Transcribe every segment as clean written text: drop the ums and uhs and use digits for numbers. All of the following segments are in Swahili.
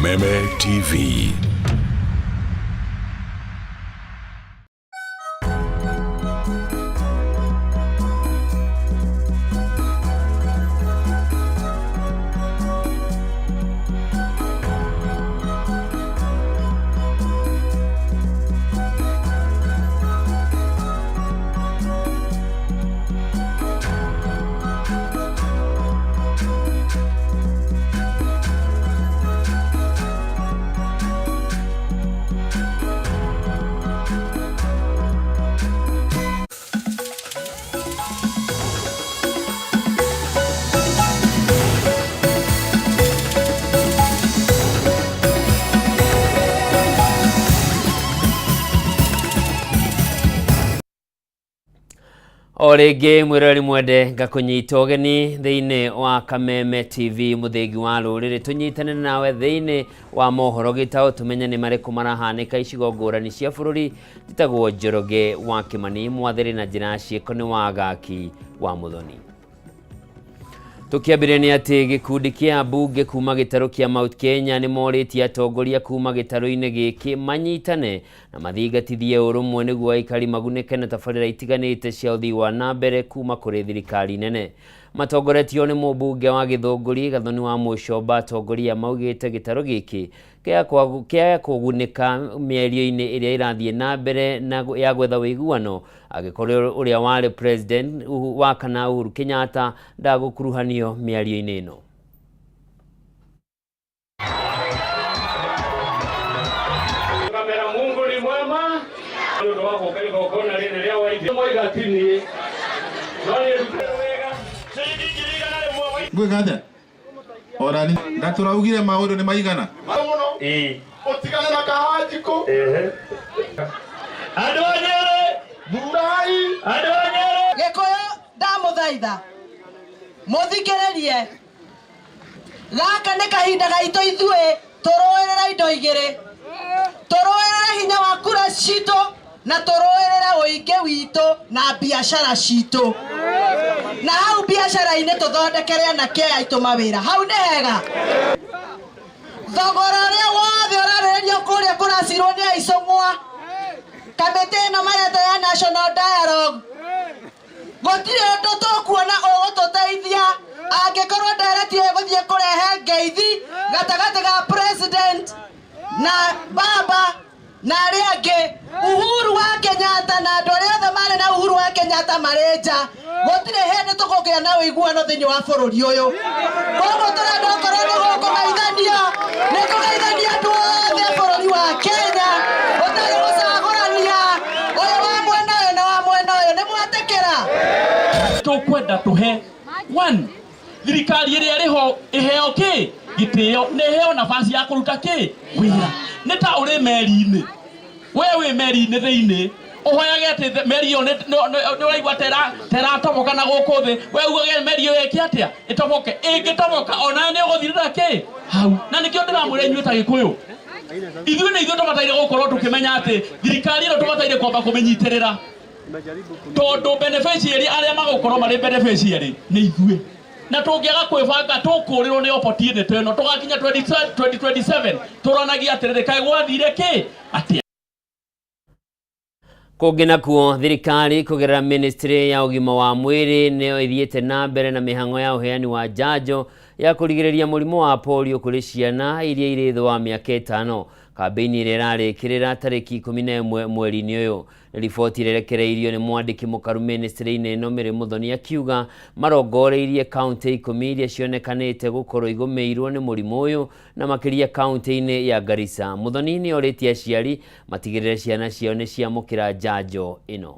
Kameme TV. Orege mwirari mwende ngakunyita ogeni thiine wa Kameme TV muthegi wa ruriri tunyitane nawe thiine wa Mohoro Gitau tumenye ni mariku marahanika icigo ngurani cia bururi titagwo Njoroge wa Kimani mwathiri na njira cieko ni wa gaki wa Muthoni. Tukiambire ni ati gikundi kia bunge kuma gitaro kia Mount Kenya ni moritie atongoria kuma gitaro-ini giki manyitane na mathingatithie urumwe niguo aikari magunike na tabarĩra itiganĩte cia ũthii wa nambere kuma kũrĩ thirikari nene. Matongoretio ni mũmbunge wa Gĩthũngũri Gathoni wa Mũcomba atongoria maugĩte gitaro giki kĩa kũgunĩka mĩario-inĩ ĩrĩa ĩrathiĩ na mbere na ya gwetha ũiguano agĩkorwo ũrĩa warĩ president wa kana Uhuru Kenyatta ndagũkuruhanio mĩario-inĩ ĩno. Mungu ni mwema. Ndio wako kali kwa kona lile leo hivi. Moiga tini. Gwegada. Orani ndaturaugire maundu ni maigana. Otigana na kahajiko. Adonyere Burai. Adonyere. Gikoyo ndamuthaitha. Muthikirerie. Gaka ni kahinda gaito ithue turoerera indo igiri. Turoerera hinya wa kura cito na turoerera uingi wito na biashara cito. Na hau biashara-ini tuthondekere anake aitu mawira. Hau ni hega. Thogora uria wothe ũrarĩrĩrio kũrĩa kũracirwo nĩ aicũng'wa. Kamĩtĩ ĩno mareta ya National Dialogue. Gũtirĩ ũndũ tũkuona ũgũtũteithia angĩkorwo nderetire gũthiĩ kũrehe ngeithi gatagatĩ ga president na baba na arĩa angĩ. Uhuru wa Kenyatta na andũ arĩa othe marĩ na Uhuru wa Kenyatta marĩ nja. Gũtirĩ hĩndĩ tũkũgĩa na ũiguano thĩinĩ wa bũrũri ũyũ. Koguo tũrenda okorwo nĩ gũkũgeithania nĩ kũgeithania andũ othe bũrũri wa Kenya ũtarĩ gũcagũrania ũyũ wa mwena ũyũ na wa mwena ũyũ. Nĩ mwatĩkĩra tũkwenda tũhe one thirikari ĩrĩa ĩrĩho ĩheo kĩ gĩtĩo nĩ ĩheo nafasi ya kũruta kĩ wĩra. Nĩ ta ũrĩ meri-inĩ we wĩ meri-inĩ thĩinĩ uhoyage ati meri iyo nĩ waigua teratoboka na gũkũ thĩ we ugage meri iyo ĩke atĩa ĩtoboke ĩngĩtoboka ona nĩ ũgũthirĩra kĩ hau. Na nĩkĩo ndĩramwĩra inyuĩ ta Gĩkũyũ ithuĩ nĩ ithuĩ tũbataire gũkorwo tũkĩmenya atĩ thirikari ĩno tũbataire kwamba kũmĩnyitĩrĩra tondũ beneficiary arĩa magũkorwo marĩ beneficiary nĩ ithuĩ. Na tũngĩaga kwĩbanga tũkũrĩrwo nĩ opportunity ĩno tũgakinya 2027 tũronagia atĩrĩrĩ kaĩ gwathire kĩ atĩa. Kũngĩ nakuo thirikari kũgerera ministry ya ũgima wa mwĩrĩ nĩ ĩthiĩte na mbere na mĩhang'o ya ũheani wa njanjo ya kũrigĩrĩria mũrimũ wa polio kũrĩ ciana iria irĩ thĩ wa mĩaka 5. Kambĩini ĩrĩa ĩrarĩkĩrĩra tarĩki 11 mweri-inĩ ũyũ. Riboti ĩrerekereirio nĩ mwandĩki mũkaru ministry-inĩ ĩno Mĩrĩ Muthoni akiuga marongoreirie kaunti 10 iria cionekanĩte gũkorwo igũmĩirwo nĩ mũrimũ ũyũ na makĩria kaunti-inĩ ya Garissa. Muthoni nĩ orĩtie aciari matigĩrĩre ciana ciao nĩ ciamũkĩra njanjo ĩno.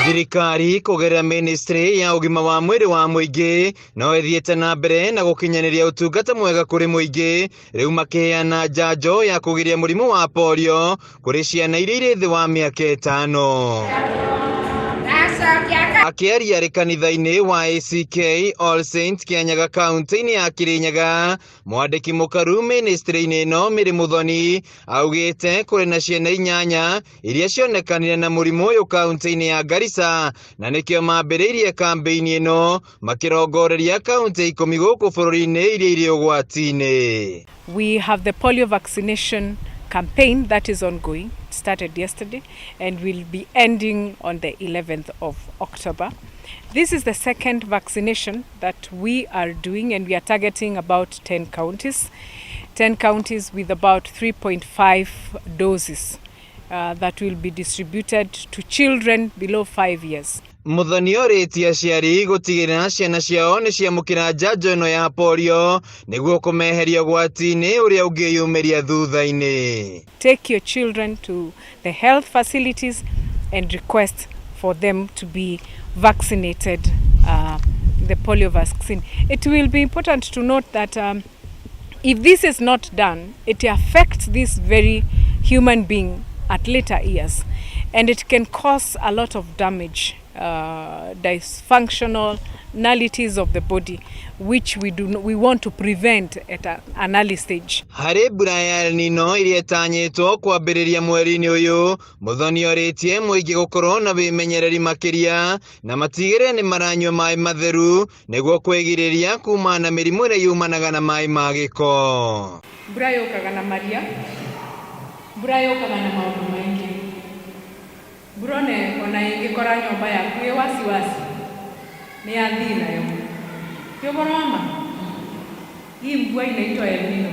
Thirikari kũgerera ministry ya ũgima wa mwĩrĩ wa mũingĩ no ĩthiĩte na mbere na gũkinyanĩria ũtungata mwega kũrĩ mũingĩ rĩu makĩheana njanjo ya kũgiria mũrimũ wa polio kũrĩ ciana iria irĩ thĩ wa mĩaka 5. Akiaria arĩ kanitha-inĩ wa ACK All Saints Kĩanyaga kaunti-inĩ ya Kirinyaga, mwandĩki mũkaru ministry-inĩ ĩno Mĩrĩ Muthoni augĩte kũrĩ na ciana 8 iria cionekanire na mũrimũ ũyũ kaunti-inĩ ya Garissa, na nĩkĩo mambĩrĩirie kambeini ĩno makĩrongoreria kaunti 10 gũkũ bũrũri-inĩ iria irĩ ũgwati-inĩ. We have the polio vaccination campaign that is ongoing. It started yesterday and will be ending on the 11th of October. This is the second vaccination that we are doing, and we are targeting about 10 counties. 10 counties with about 3.5 doses that will be distributed to children below 5 years. Muthoni orĩtie aciari gũtigĩrĩra ciana ciao nĩ ciamũkĩra njanjo ĩno ya polio nĩguo kũmeheria ũgwati-inĩ ũrĩa ũngĩyumĩria thutha-inĩ. Take your children to the health facilities and request for them to be vaccinated the polio vaccine. It will be important to note that if this is not done, it affects this very human being at later years, and it can cause a lot of damage, dysfunctional nullities of the body, which we want to prevent at an early stage. Harĩ mbura ya El Nino iria ĩtanyĩtwo kwambĩrĩria mweri-inĩ ũyũ, Muthoni orĩtie mũingĩ gũkorwo na wĩmenyereri makĩria na matigĩrĩre nĩ maranyua maĩ matheru nĩguo kwĩgirĩrĩria kuma na mĩrimũ ĩrĩa yumanaga na maĩ ma gĩko. Mbura yũkaga na maria, mbura yũkaga na maũndũ maingĩ. Mbura ona ĩngĩkora nyũmba yaku ĩ wasiwasi ni athii nayo. Kiogoroma, hii mvua inaitwa El Nino.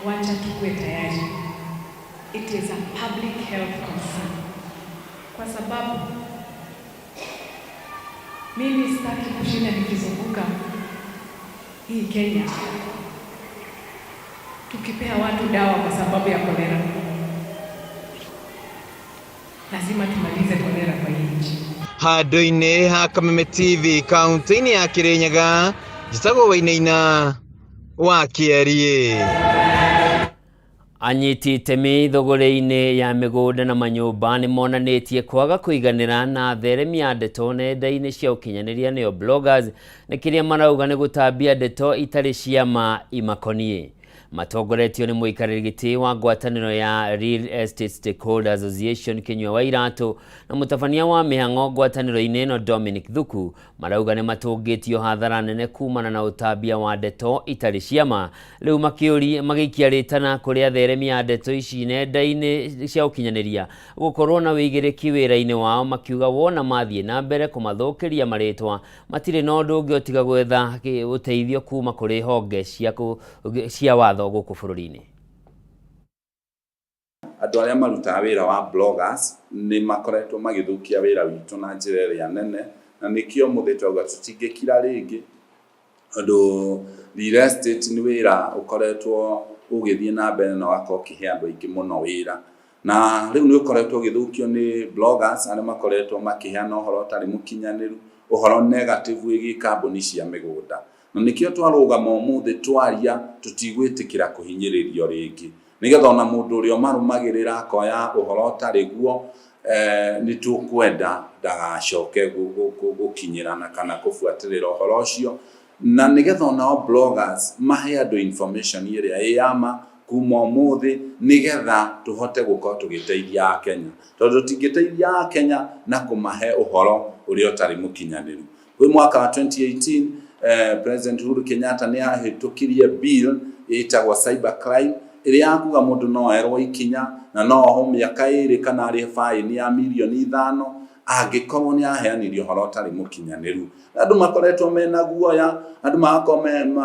Wacha tukue tayari. It is a public health concern. Kwa sababu mimi sitaki kushinda nikizunguka hii Kenya tukipea watu dawa kwa sababu ya kolera. Lazima tumalize kolera kwa hii nchi. Handũ-inĩ ha Kameme TV kaunti-inĩ ya Kirinyaga, Gitau wa Kĩarie. Anyiti itemi thũgũrĩ-inĩ ya mĩgũnda na manyũmba nĩ monanĩtie kwaga kũiganĩra na theremia ndeto nenda-inĩ cia ũkinyanĩria nĩyo bloggers, nĩ kĩrĩa marauga nĩ gũtambia ndeto itarĩ cia ma imakoniĩ. Matongoretio nĩ mũikarĩri gĩtĩ wa ngwatanĩro ya Real Estate Stakeholders Association Kĩnyua wa Iratũ na mũtabania wa mĩhang'o ngwatanĩro-inĩ ĩno Dominic Thuku marauga nĩ matũngĩtio hathara nene kumana na ũtambia wa ndeto itarĩ cia ma. Rĩu magĩikia rĩtana kũrĩ atheremia ndeto ici nenda-inĩ cia ũkinyanĩria gũkorwo na wĩigĩrĩki wĩra-inĩ wao, makiuga wona mathiĩ na mbere kũmathũkĩria marĩtwa matirĩ na ũndũ ũngĩ tiga gwetha ũteithio kuma kũrĩ honge cia watho gũkũ bũrũri-inĩ. Andũ arĩa marutaga wĩra wa bloggers nĩ makoretwo magĩthũkia wĩra witũ na njĩra ĩrĩa nene, na nĩkĩo mũthĩ twauga tũtingĩkira rĩngĩ. Andũ real estate nĩ wĩra ũkoretwo ũgĩthiĩ na mbere na wako ũkĩhe andũ aingĩ mũno wĩra, na rĩu nĩ ũkoretwo ũgĩthũkio nĩ bloggers arĩa makoretwo makĩheana ũhoro ũtarĩ mũkinyanĩru, ũhoro negative wĩgiĩ kambuni cia mĩgũnda. Na nĩkĩo twarũgama ũmũthĩ twaria tũtigwĩtĩkĩra kũhinyĩrĩrio rĩngĩ, nĩgetha ona mũndũ ũrĩa marũmagĩrĩra akoya ũhoro ũtarĩ guo nĩ tũkwenda ndagacoke gũkinyĩrana kana kũbuatĩrĩra ũhoro ũcio, na nĩgetha onao bloggers mahe andũ information ĩrĩa ĩyama kuma ũmũthĩ, nĩgetha tũhote gũkorwo tũgĩteithia Akenya, tondũ tũtingĩteithia Akenya na kũmahe ũhoro ũrĩa ũtarĩ mũkinyanĩru. Kwĩ mwaka wa 2018 President Uhuru Kenyatta nĩ ahĩtũkirie bill ĩtagwo cyber crime, ĩrĩa yakuga mũndũ no erwo ikinya na no oho mĩaka 2 kana arĩhe fine ya mirioni 5 angĩkorwo nĩ aheanirie ũhoro ũtarĩ mũkinyanĩru. Andũ makoretwo mena guoya, andũ magakorwo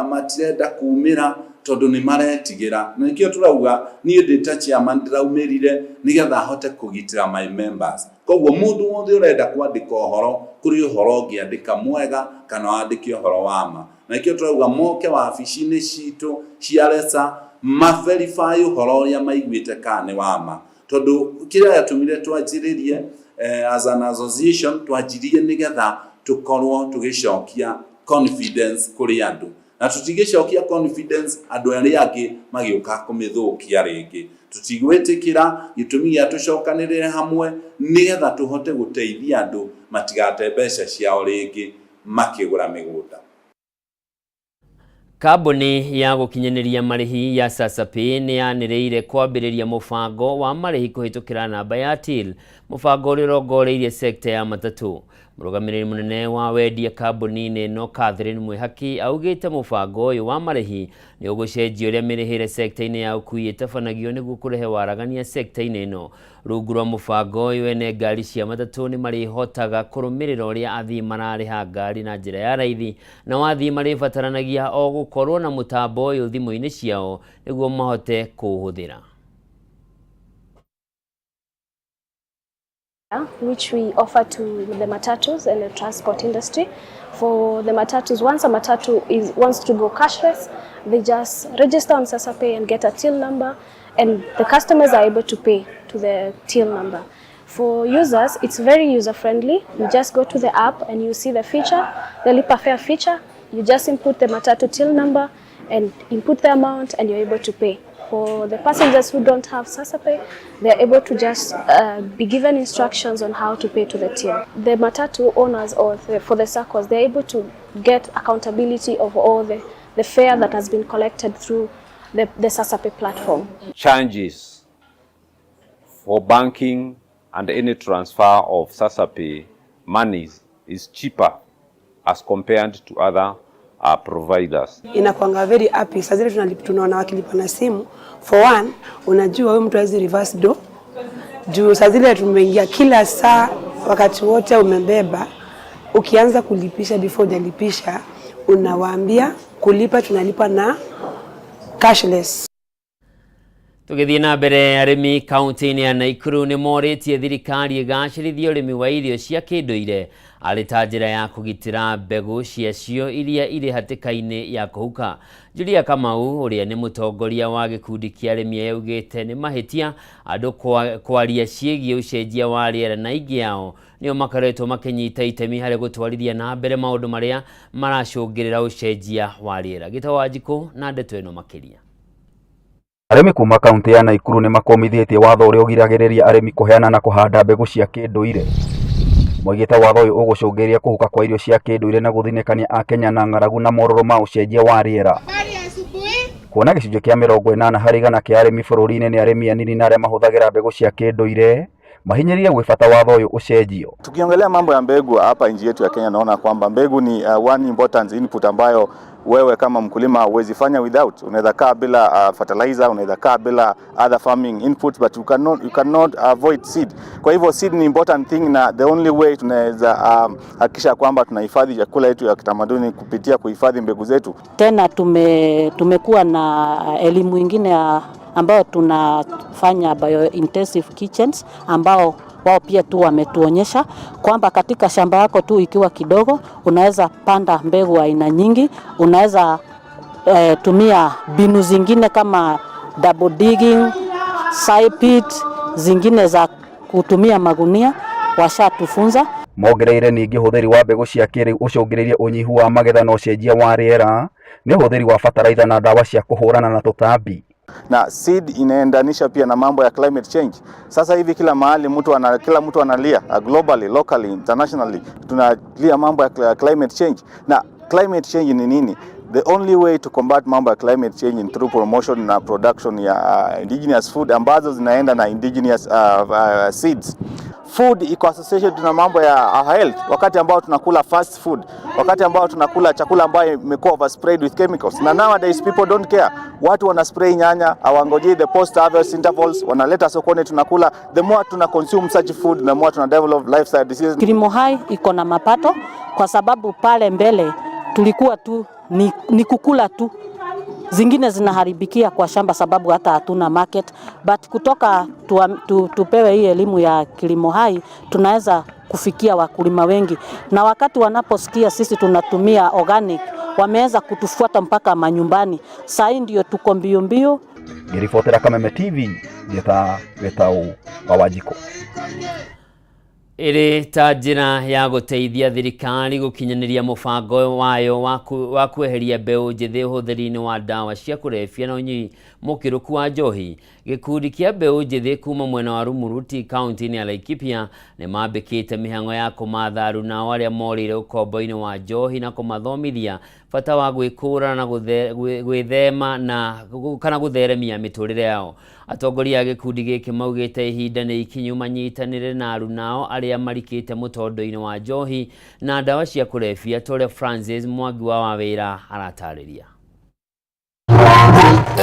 matirenda kumĩra tondũ nĩ maretigĩra. Na nĩkĩo tũrauga niĩ ndĩ ta chairman ndĩraumĩrire nĩgetha hote kũgitĩra my members. Koguo mũndũ wothe ũrenda kwandĩka ũhoro, kũrĩ ũhoro ũngĩandĩka mwega kana wandĩke ũhoro wa ma. Na nĩkĩo tũrauga moke wabici-inĩ citũ cia Lesa ma-verify ũhoro ũrĩa maiguĩte kana nĩ wa ma. Tondũ kĩrĩa yatũmire twanjĩrĩrie as an association twanjirie nĩgetha tũkorwo tũgĩcokia confidence kũrĩ andũ. na tutigicokia confidence andu aria angi magioka kumithukia ringi. Tutigwitikira gitumi gia tucokanirire hamwe nigetha tuhote guteithia andu matigate mbeca ciao ringi makigura migunda. Kambuni ya gukinyaniria marihi ya SasaPay ni yaniriire kwambiriria mubango wa marihi kuhitukira namba ya till, mubango urongoreirie sekta ya matatu. Murugamiriri munene wa wendia kambuni no Catherine Mwihaki augite mubango uyu wa marihi ni ugucenjia uria mirihire sekta-ini ya ukui itabanagio niguo kurehe waragania sekta-ini no. Rungu rwa mubango uyu ene ngari cia matatu ni marihotaga kurumirira uria athii marariha ngari na njira ya raithi, na wathii maribataranagia o gukorwo na mutambo uyu thimu-ini ciao niguo mahote kuhuthira. Which we offer to the matatus and the transport industry. For the matatus, once a matatu wants to go cashless, they just register on SasaPay and get a till number, and the customers are able to pay to the till number. For users, it's very user friendly. You just go to the app and you see the feature, the Lipa Fare feature. You just input the matatu till number and input the amount, and you're able to pay. For the passengers who don't have SasaPay, they're able to just be given instructions on how to pay to the till. The matatu owners or for the SACCOs, they're able to get accountability of all the fare that has been collected through the SasaPay platform. Changes for banking and any transfer of SasaPay monies is cheaper as compared to other providers. Inakuanga very happy. Sasa zile tunaona wakilipa na simu. For one, unajua huyu mtu hawezi reverse do. Juu sasa zile tumeingia kila saa wakati wote umebeba. Ukianza kulipisha before hujalipisha, unawaambia kulipa tunalipa na cashless. Tugithie na mbere, arimi kaunti-ini ya Nakuru ni moritie thirikari igacirithie urimi wa irio cia kinduire arĩ ta njĩra ya kũgitĩra mbegũ ciacio iria irĩ hatĩka-inĩ ya kũhuka. Julia Kamau ũrĩa nĩ mũtongoria wa gĩkundi kĩa arĩmi yaugĩte nĩ mahĩtia andũ kwaria ciĩgiĩ ũcenjia wa rĩera na ingĩ yao nĩo makoretwo makĩnyita itemi harĩ gũtwarithia na mbere maũndũ marĩa maracũngĩrĩra ũcenjia wa rĩera. Gitau Wanjikũ na ndeto ĩno makĩria. Arĩmi kuma kaunti ya Nakuru nĩ makomithĩtie watho ũrĩa ũgiragĩrĩria arĩmi kũheana na kũhanda mbegũ cia kĩndũire. Moigĩte watho ũyũ ũgũcũngĩrĩria kũhuka kwa irio cia kĩndũire na gũthinĩkania Akenya na ng'aragu na mororo ma ũcenjia wa rĩera. Kuona gĩcunjĩ kĩa 80 harĩ 100 kĩa arĩmi bũrũri-inĩ nĩ arĩmi anini na arĩa mahũthagĩra mbegũ cia kĩndũire, mahinyĩrĩrie gwĩbata watho ũyũ ũcenjio. Tukiongelea mambo ya mbegu hapa nchi yetu ya Kenya, naona kwamba mbegu ni one important input ambayo wewe kama mkulima huwezi fanya without. Unaweza kaa bila fertilizer, unaweza kaa bila other farming inputs, but you cannot avoid seed. Kwa hivyo seed ni important thing, na the only way tunaweza hakikisha kwamba tunahifadhi chakula yetu ya kitamaduni kupitia kuhifadhi mbegu zetu. Tena tumekuwa na elimu nyingine ambao tunafanya bio-intensive kitchens ambao wao pia tu wametuonyesha kwamba katika shamba yako tu ikiwa kidogo unaweza panda mbegu aina nyingi, unaweza tumia binu zingine kama double digging, side pit, zingine za kutumia magunia, washatufunza. Mongereire ningĩ hũthĩri wa mbegũ cia kĩrĩu ũcũngĩrĩrie ũnyihu wa magetha na ũcenjia wa rĩera, nĩ hũthĩri wa fertilizer na dawa cia kũhũrana na tũtambi. Na seed inaendanisha pia na mambo ya climate change. Sasa hivi kila mahali kila mtu analia, globally, locally, internationally tunalia mambo ya climate change. Na climate change ni nini? The only way to combat mambo ya climate change is through promotion na production ya indigenous food ambazo zinaenda na indigenous seeds. Food iko associated na mambo ya health. Wakati ambao tunakula fast food, wakati ambao tunakula chakula ambayo imekuwa oversprayed with chemicals. Na nowadays people don't care. Watu wana spray nyanya, hawangojei the post harvest intervals, wanaleta sokoni tunakula. The more tuna consume such food, the more tuna develop lifestyle diseases. Kilimo hai iko na mapato kwa sababu pale mbele tulikuwa tu ni kukula tu. Zingine zinaharibikia kwa shamba sababu hata hatuna market, but kutoka tupewe hii elimu ya kilimo hai tunaweza kufikia wakulima wengi, na wakati wanaposikia sisi tunatumia organic wameweza kutufuata mpaka manyumbani. Sasa ndio tuko mbio mbio. Niripotera Kameme TV, Gitau Wanjikũ. iri ta njira ya guteithia thirikari gukinyaniria mubango wayo wa kweheria mbeu njithi uhuthiri-ini wa ndawa cia kurebia na unyi mukiruku wa njohi. Gikundi kia mbeu njithi kuma mwena wa Rumuruti kaunti-ini ya Laikipia ni mambikite mihango ya kumatha aruna aria morire ukombo-ini wa njohi na kumathomithia bata wa gwikura na gwithema na kana gutheremia miturire yao. Atongoria gikundi giki maugite ihinda ni ikinyu manyitanire na arunao aria marikite mutondo-ini wa njohi na ndawa cia kurebia. Tore Francis Mwangi wa wawira aratariria.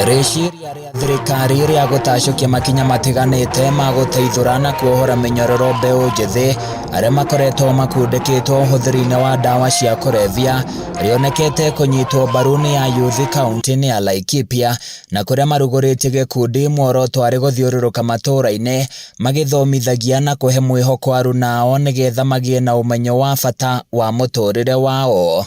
Rĩciria rĩa thirikari rĩa gũtacũkia makinya matiganĩte ma gũteithũra na kuohora mĩnyororo mbeũ njĩthĩ arĩa makoretwo makundĩkĩtwo ũhũthĩri-inĩ wa ndawa cia kũrebia rĩonekete kũnyitwo mbaru nĩ ayuthi kaunti-inĩ ya Laikipia, na kũrĩa marugũrĩtie gĩkundi muoroto arĩ gũthiũrũrũka matũũra-inĩ magĩthomithagia na kũhe mwĩhoko aruna ao nĩgetha magĩe na ũmenyo wa bata wa mũtũũrĩre wao.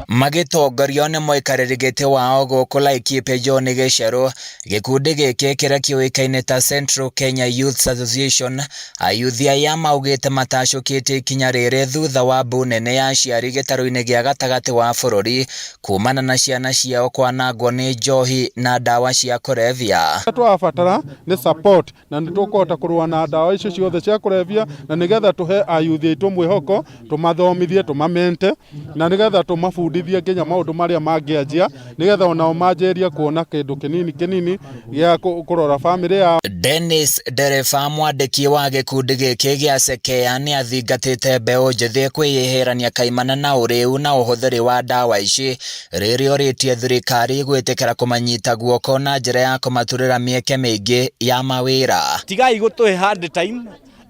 Magitongorio nĩ mũikarĩri gĩtĩ wao gũkũ Laikipia John Gĩcerũ, gĩkundi gĩkĩ kĩrĩa kĩũĩkaine ta Central Kenya Youth Association, ayuthi aya maugĩte matacũkĩte ikinya rĩrĩ thutha wa mbu nene ya aciari gĩtarũ-inĩ gĩa gatagatĩ wa bũrũri kumana na ciana ciao kwanangwo nĩ njohi na ndawa cia kũrebia. Twabatara nĩ support na nĩ tũkũhota kũrũa na ndawa icio ciothe cia kũrebia, na nĩgetha tũhe ayuthi aitũ mwĩhoko, tũmathomithie, tũmamente, na nĩgetha tũmabundithie nginya maũndũ marĩa mangĩanjia, nĩgetha onao manjĩrie kuona kĩndũ kĩnini gĩa kũrora family yao. Dennis Dereba, mwandĩki wa gĩkundi gĩkĩ gĩa Sekea, nĩ athingatĩte mbeũ njĩthĩ kwĩyeherania kaimana na ũrĩu na ũhũthĩri wa ndawa ici, rĩrĩa orĩtie thirikari gwĩtĩkĩra kũmanyita guoko na njĩra ya kũmaturĩra mĩeke mĩingĩ ya mawĩra. Tigai gũtũhe hard time,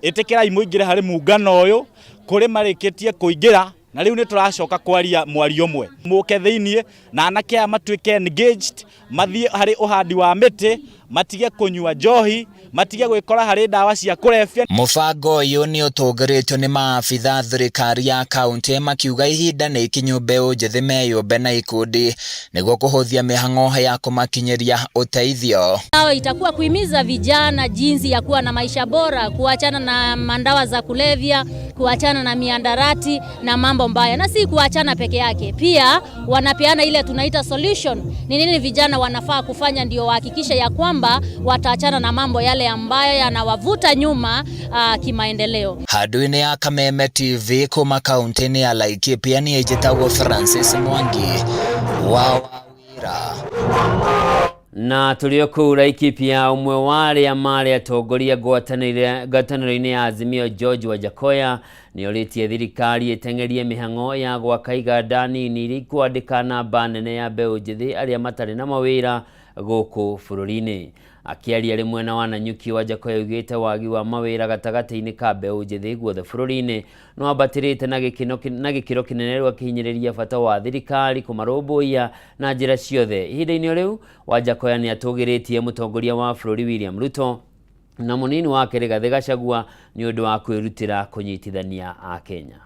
ĩtĩkĩrai mũingĩre harĩ muungano ũyũ kũrĩ marĩkĩtie kũingĩra, na rĩu nĩ tũracoka kwaria mwario ũmwe. Mũke thĩiniĩ na anake aya matuĩke engaged, mathiĩ harĩ ũhandi wa mĩtĩ, matige kũnyua njohi, matige gwĩkora harĩ ndawa cia kũrebia. Mũbango ũyũ nĩ ũtũngĩrĩtio nĩ maabitha thirikari ya kaunti makiuga ihinda nĩ ikinyu mbeũ njĩthĩ meyũmbe na ikundi nĩguo kũhũthia mĩhang'o ya kũmakinyĩria ũteithio. Itakuwa kuhimiza vijana jinsi ya kuwa na maisha bora, kuachana na mandawa za kulevya, kuachana na miandarati na mambo mbaya, na si kuachana peke yake. Pia wanapeana ile tunaita solution. Ni nini vijana wanafaa kufanya ndio wahakikisha ya kwamba wataachana na mambo yale ambayo yanawavuta nyuma kimaendeleo. Handũ-inĩ ya Kameme TV kuma kaunti-inĩ ya Laikipia, niĩ njĩtagwo Francis Mwangi wa wawira. Na tulio kuu Laikipia, umwe wa arĩa marĩ atongoria ngwatanĩro-inĩ ya Azimio George Wajakoya nĩ orĩtie thirikari ĩteng'erie mĩhang'o ya gwaka iganda nini iria ikwandĩka namba nene ya mbeũ njĩthĩ arĩa matarĩ na mawĩra gũkũ bũrũri-inĩ. Akiaria rĩmwe na Wananyuki, Wajakoya augĩte wagi wa mawĩra gatagatĩ-inĩ ka mbeũ njĩthĩ guothe bũrũri-inĩ no ambatĩrĩte na gĩkĩro kĩnene rĩa kũhinyĩrĩria bata wa thirikari kũmarũmbũiya na njĩra ciothe. Ihinda-inĩ rĩu, Wajakoya nĩ atũgĩrĩtie mũtongoria wa bũrũri William Ruto na mũnini wake Rigathĩ Gachagua nĩ ũndũ wa kwĩrutĩra kũnyitithania Akenya.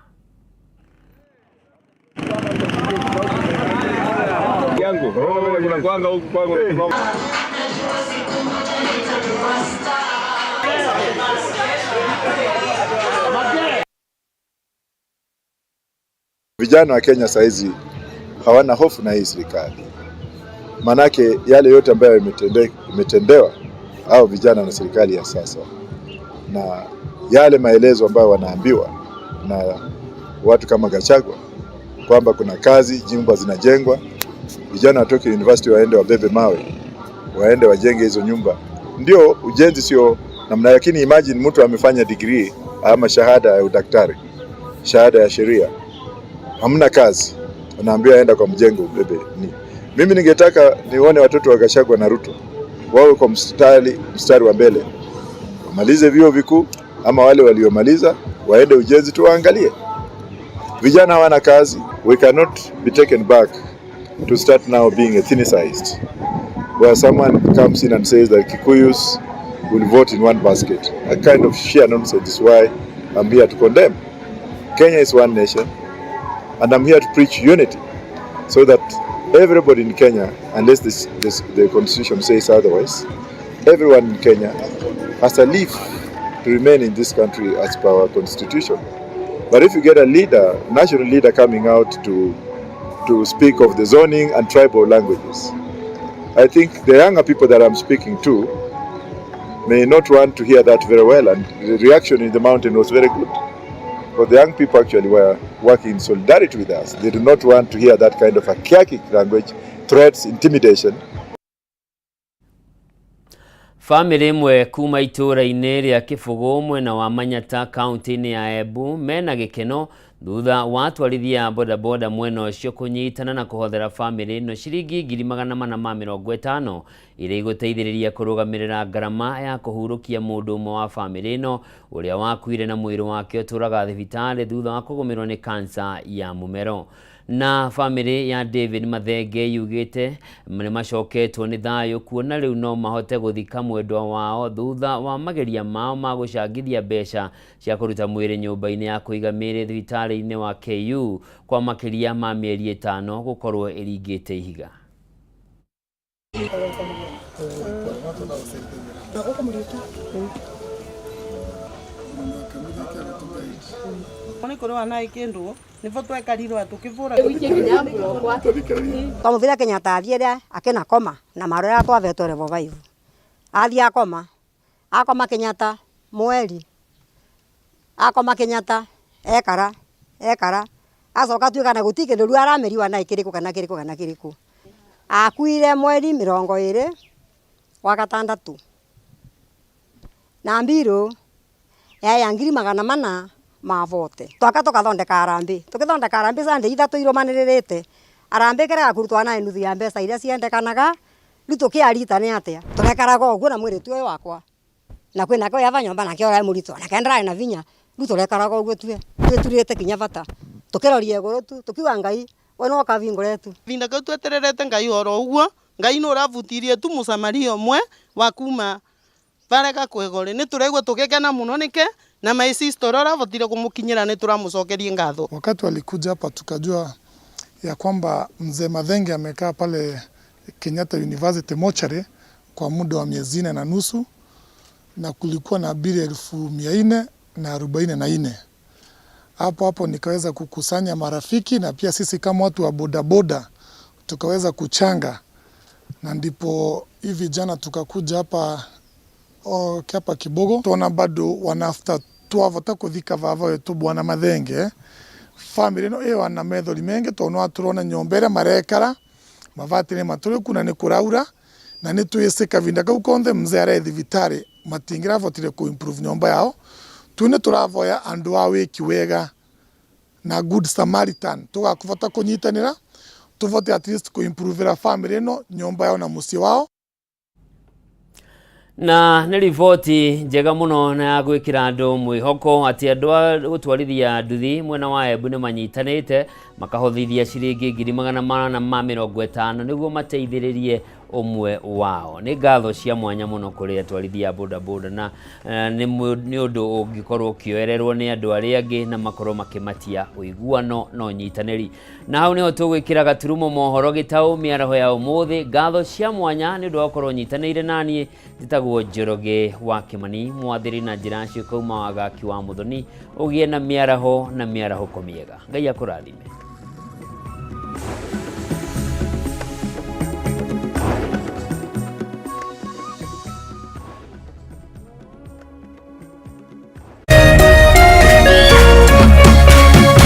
Vijana wa Kenya saizi hawana hofu na hii serikali. Manake yale yote ambayo imetendewa au vijana na serikali ya sasa, na yale maelezo ambayo wanaambiwa na watu kama Gachagua kwamba kuna kazi, nyumba zinajengwa, vijana watoke university waende wabebe mawe, waende wajenge hizo nyumba. Ndio ujenzi sio namna, lakini imagine mtu amefanya degree ama shahada ya udaktari, shahada ya sheria, hamna kazi, anaambiwa aenda kwa mjengo ubebe ni. Mimi ningetaka nione watoto wa Gachagua na Ruto wawe kwa mstari wa mbele, wamalize vyuo vikuu, ama wale waliomaliza waende ujenzi tu waangalie. Vijana hawana kazi. We cannot be taken back to start now being ethnicized, where someone comes in and says that Kikuyus will vote in one basket. A kind of sheer nonsense is why I'm here to condemn. Kenya is one nation, and I'm here to preach unity, so that everybody in Kenya, unless the constitution says otherwise, everyone in Kenya has to live to remain in this country as per our constitution. But if you get a leader, national leader coming out to speak of the zoning and tribal languages, I think the younger people that I'm speaking to may not want to hear that very well, and the reaction in the mountain was very good. But the young people actually were working in solidarity with us. They do not want to hear that kind of archaic language, threats, intimidation. Family imwe kuma itura-inĩ rĩa Kĩbũgũ mwena wa Manyata kaunti-inĩ ya Embu mena gĩkeno thutha wa atwarithia bodaboda mwena ũcio kũnyitana na kũhothera family ĩno ciringi 450 iria igũteithĩrĩria kũrũgamĩrĩra ngarama ya kũhurũkia mũndũ ũmwe wa family ĩno ũrĩa wakuire na mwĩrĩ wake ũtũraga thibitarĩ thutha wa kũgũmĩrwo nĩ kansa ya mũmero. Na family ya David Mathenge yugĩte nĩ macoketwo nĩ thayũ kuona rĩu no mahote gũthika mwendwa wao thutha wa mageria mao ma gũcangithia mbeca cia kũruta mwĩrĩ nyũmba-inĩ ya kũiga mĩĩrĩ thibitarĩ-inĩ wa KU kwa makĩria ma mĩeri 5 gũkorwo ĩringĩte ihiga. Twamuthire Kenyatta athiire akina koma na marora twavetwo revive athia akoma Kenyatta mweri akoma Kenyatta ekara acoka tuika na gutike ndu arameriwa na ikiriku kana kiriku akuire mweri 20 wa gatandatu na mbiro ya 400 mavote twaka tukathondeka arambi sande ithatu iromanĩrĩrĩte arambi kera kurutwa na nuthu ya mbeca iria ciendekanaga ritukiarita ni atia turekaraga uguo na mwiri tuwe wakwa na kwina ko yava nyomba na kiora murito na kendra na vinya ruturekaraga uguo tuwe turite kinya bata tukirorie iguru tu tukiwa ngai we no kavingore tu vinda ka twetererete ngai oro uguo ngai no ravutirie tu musamaria omwe wa kuma bareka kwegore ni turegwa tugekena muno nike na maisistorora votire kumukinyira ni turamucokerie ngatho. Wakati walikuja hapa tukajua ya kwamba mzee Mathenge amekaa pale Kenyatta University mochari kwa muda wa miezi 4 na nusu na kulikuwa na bili 444. Hapo nikaweza kukusanya marafiki na pia sisi kama watu wa bodaboda tukaweza kuchanga, na ndipo hivi jana tukakuja hapa hapa Kibogo tuona bado wanafta twavota kuthika vava wetu bwana Mathenge family no wana methori menge tona turona nyombere marekara mavatire maturi kuna ni kuraura na ni tuyeseka vinda kau konthe mzee ara thibitarĩ matingira votire ku improve nyomba yao tune turavoya andu a wiki wega na good Samaritan tugakuvota kunyitanira tuvote at least ku improve family no nyomba yao na musi wao. Na nĩ riboti njega mũno na ya gwĩkĩra andũ mwĩhoko atĩ andũ a gũtwarithia nduthi mwena wa Embu nĩ manyitanĩte makahothithia ciringi 450 nĩguo mateithĩrĩrie ũmwe wao. Nĩ ngatho cia mwanya mũno kũrĩ atwarithia bodaboda na nĩ ũndũ ũngĩkorwo ũkĩoererwo nĩ andũ arĩa angĩ na makorwo makĩmatia ũiguano na ũnyitanĩri. Na hau nĩho tũgwĩkĩra gaturumo mohoro Gitau mĩaraho ya ũmũthĩ. Ngatho cia mwanya nĩ ũndũ wa gũkorwo ũnyitanĩire naniĩ njĩtagwo Njoroge wa Kĩmani mwathĩri na njĩra cio kauma wagaki wa Mũthoni ũgĩe na mĩaraho na mĩarahũko mĩega. Ngai akũrathime.